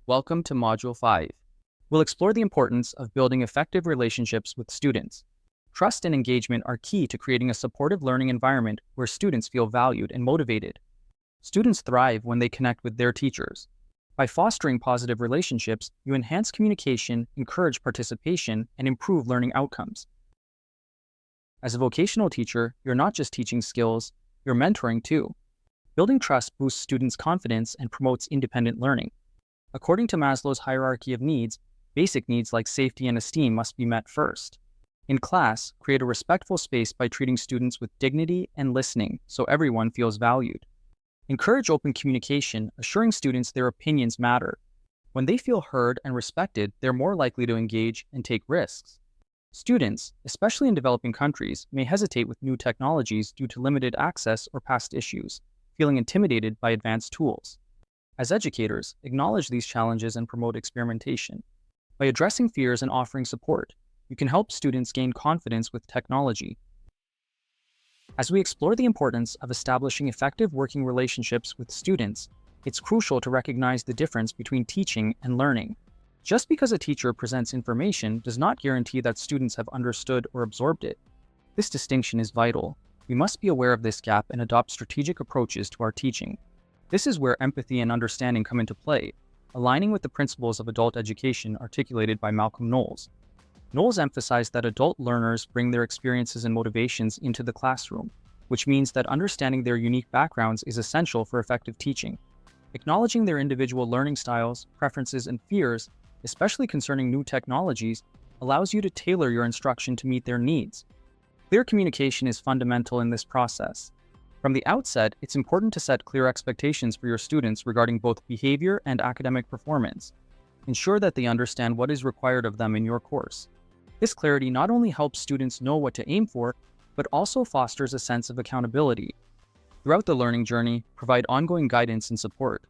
Welcome to Module 5. We'll explore the importance of building effective relationships with students. Trust and engagement are key to creating a supportive learning environment where students feel valued and motivated. Students thrive when they connect with their teachers. By fostering positive relationships, you enhance communication, encourage participation, and improve learning outcomes. As a vocational teacher, you're not just teaching skills, you're mentoring too. Building trust boosts students' confidence and promotes independent learning. According to Maslow's hierarchy of needs, basic needs like safety and esteem must be met first. In class, create a respectful space by treating students with dignity and listening so everyone feels valued. Encourage open communication, assuring students their opinions matter. When they feel heard and respected, they're more likely to engage and take risks. Students, especially in developing countries, may hesitate with new technologies due to limited access or past issues, feeling intimidated by advanced tools. As educators, acknowledge these challenges and promote experimentation. By addressing fears and offering support, you can help students gain confidence with technology. As we explore the importance of establishing effective working relationships with students, it's crucial to recognize the difference between teaching and learning. Just because a teacher presents information does not guarantee that students have understood or absorbed it. This distinction is vital. We must be aware of this gap and adopt strategic approaches to our teaching. This is where empathy and understanding come into play, aligning with the principles of adult education articulated by Malcolm Knowles. Knowles emphasized that adult learners bring their experiences and motivations into the classroom, which means that understanding their unique backgrounds is essential for effective teaching. Acknowledging their individual learning styles, preferences, and fears, especially concerning new technologies, allows you to tailor your instruction to meet their needs. Clear communication is fundamental in this process. From the outset, it's important to set clear expectations for your students regarding both behavior and academic performance. Ensure that they understand what is required of them in your course. This clarity not only helps students know what to aim for, but also fosters a sense of accountability. Throughout the learning journey, provide ongoing guidance and support.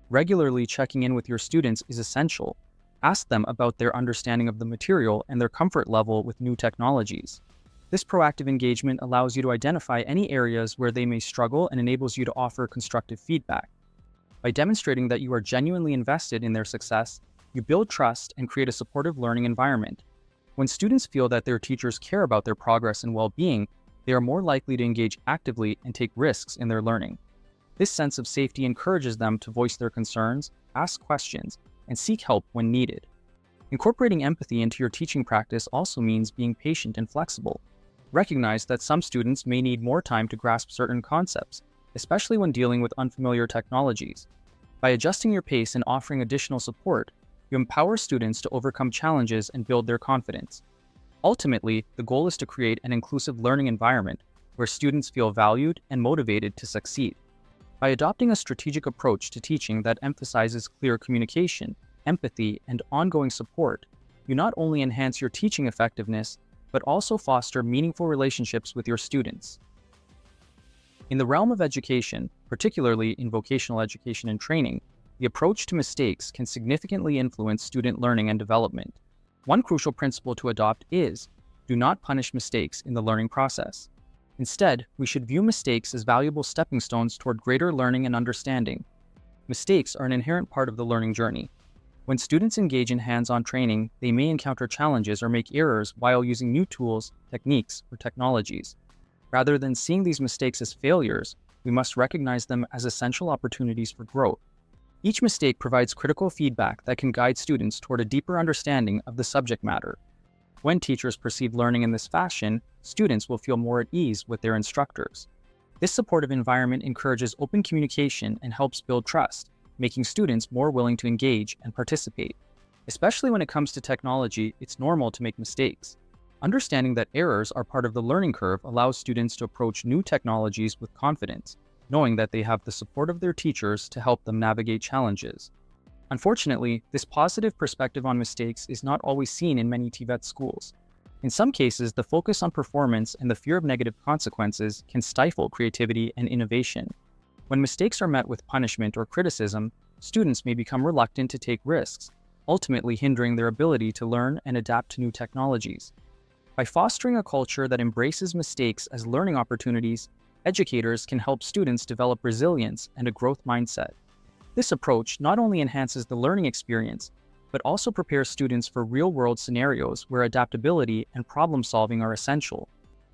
Regularly checking in with your students is essential. Ask them about their understanding of the material and their comfort level with new technologies. This proactive engagement allows you to identify any areas where they may struggle and enables you to offer constructive feedback. By demonstrating that you are genuinely invested in their success, you build trust and create a supportive learning environment. When students feel that their teachers care about their progress and well-being, they are more likely to engage actively and take risks in their learning. This sense of safety encourages them to voice their concerns, ask questions, and seek help when needed. Incorporating empathy into your teaching practice also means being patient and flexible. Recognize that some students may need more time to grasp certain concepts, especially when dealing with unfamiliar technologies. By adjusting your pace and offering additional support, you empower students to overcome challenges and build their confidence. Ultimately, the goal is to create an inclusive learning environment where students feel valued and motivated to succeed. By adopting a strategic approach to teaching that emphasizes clear communication, empathy, and ongoing support, you not only enhance your teaching effectiveness, but also foster meaningful relationships with your students. In the realm of education, particularly in vocational education and training, the approach to mistakes can significantly influence student learning and development. One crucial principle to adopt is, do not punish mistakes in the learning process. Instead, we should view mistakes as valuable stepping stones toward greater learning and understanding. Mistakes are an inherent part of the learning journey. When students engage in hands-on training, they may encounter challenges or make errors while using new tools, techniques, or technologies. Rather than seeing these mistakes as failures, we must recognize them as essential opportunities for growth. Each mistake provides critical feedback that can guide students toward a deeper understanding of the subject matter. When teachers perceive learning in this fashion, students will feel more at ease with their instructors. This supportive environment encourages open communication and helps build trust, making students more willing to engage and participate. Especially when it comes to technology, it's normal to make mistakes. Understanding that errors are part of the learning curve allows students to approach new technologies with confidence, knowing that they have the support of their teachers to help them navigate challenges. Unfortunately, this positive perspective on mistakes is not always seen in many TVET schools. In some cases, the focus on performance and the fear of negative consequences can stifle creativity and innovation. When mistakes are met with punishment or criticism, students may become reluctant to take risks, ultimately hindering their ability to learn and adapt to new technologies. By fostering a culture that embraces mistakes as learning opportunities, educators can help students develop resilience and a growth mindset. This approach not only enhances the learning experience, but also prepares students for real-world scenarios where adaptability and problem-solving are essential.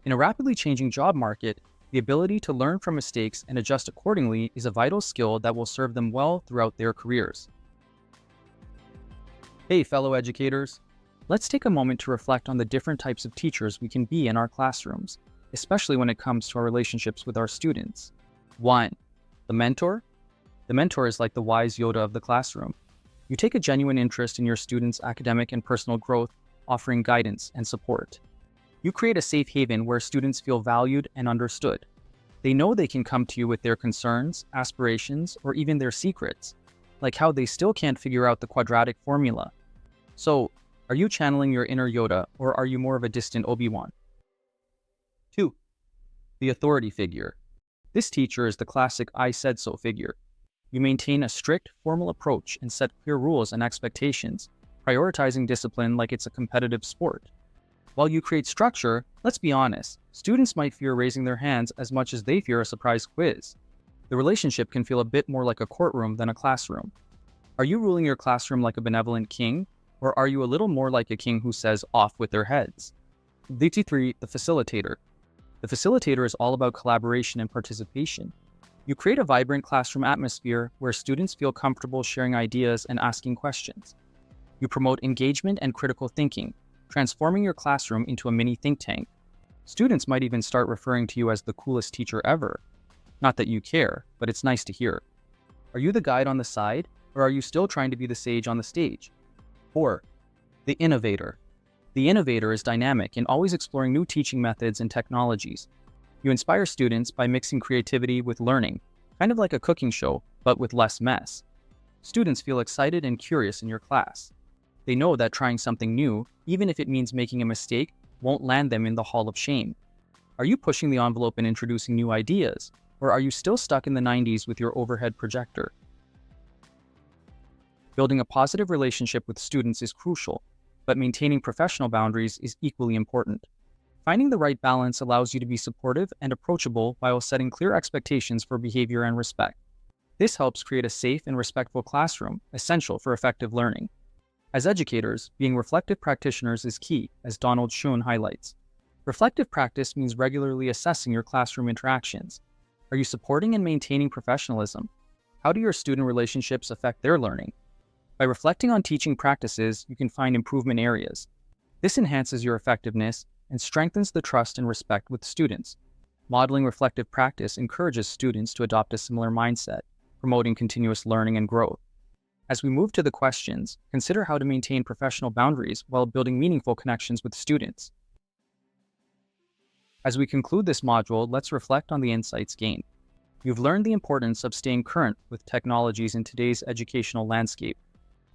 In a rapidly changing job market, the ability to learn from mistakes and adjust accordingly is a vital skill that will serve them well throughout their careers. Hey, fellow educators! Let's take a moment to reflect on the different types of teachers we can be in our classrooms, especially when it comes to our relationships with our students. 1. The mentor. The mentor is like the wise Yoda of the classroom. You take a genuine interest in your students' academic and personal growth, offering guidance and support. You create a safe haven where students feel valued and understood. They know they can come to you with their concerns, aspirations, or even their secrets, like how they still can't figure out the quadratic formula. So, are you channeling your inner Yoda, or are you more of a distant Obi-Wan? 2. The authority figure. This teacher is the classic I said so figure. You maintain a strict, formal approach and set clear rules and expectations, prioritizing discipline like it's a competitive sport. While you create structure, let's be honest, students might fear raising their hands as much as they fear a surprise quiz. The relationship can feel a bit more like a courtroom than a classroom. Are you ruling your classroom like a benevolent king, or are you a little more like a king who says off with their heads? 3. The facilitator. The facilitator is all about collaboration and participation. You create a vibrant classroom atmosphere where students feel comfortable sharing ideas and asking questions. You promote engagement and critical thinking, transforming your classroom into a mini think tank. Students might even start referring to you as the coolest teacher ever. Not that you care, but it's nice to hear. Are you the guide on the side, or are you still trying to be the sage on the stage? 4. The innovator. The innovator is dynamic and always exploring new teaching methods and technologies. You inspire students by mixing creativity with learning, kind of like a cooking show, but with less mess. Students feel excited and curious in your class. They know that trying something new, even if it means making a mistake, won't land them in the hall of shame. Are you pushing the envelope and introducing new ideas, or are you still stuck in the 90s with your overhead projector? Building a positive relationship with students is crucial, but maintaining professional boundaries is equally important. Finding the right balance allows you to be supportive and approachable while setting clear expectations for behavior and respect. This helps create a safe and respectful classroom, essential for effective learning. As educators, being reflective practitioners is key, as Donald Schoen highlights. Reflective practice means regularly assessing your classroom interactions. Are you supporting and maintaining professionalism? How do your student relationships affect their learning? By reflecting on teaching practices, you can find improvement areas. This enhances your effectiveness and strengthens the trust and respect with students. Modeling reflective practice encourages students to adopt a similar mindset, promoting continuous learning and growth. As we move to the questions, consider how to maintain professional boundaries while building meaningful connections with students. As we conclude this module, let's reflect on the insights gained. You've learned the importance of staying current with technologies in today's educational landscape.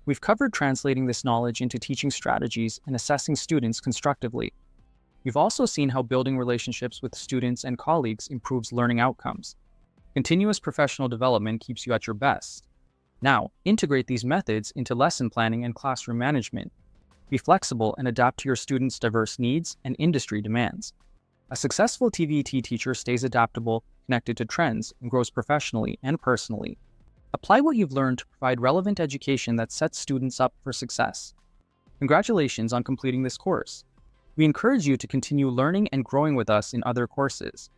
We've covered translating this knowledge into teaching strategies and assessing students constructively. You've also seen how building relationships with students and colleagues improves learning outcomes. Continuous professional development keeps you at your best. Now, integrate these methods into lesson planning and classroom management. Be flexible and adapt to your students' diverse needs and industry demands. A successful TVET teacher stays adaptable, connected to trends, and grows professionally and personally. Apply what you've learned to provide relevant education that sets students up for success. Congratulations on completing this course. We encourage you to continue learning and growing with us in other courses.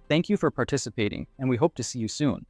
Thank you for participating, and we hope to see you soon.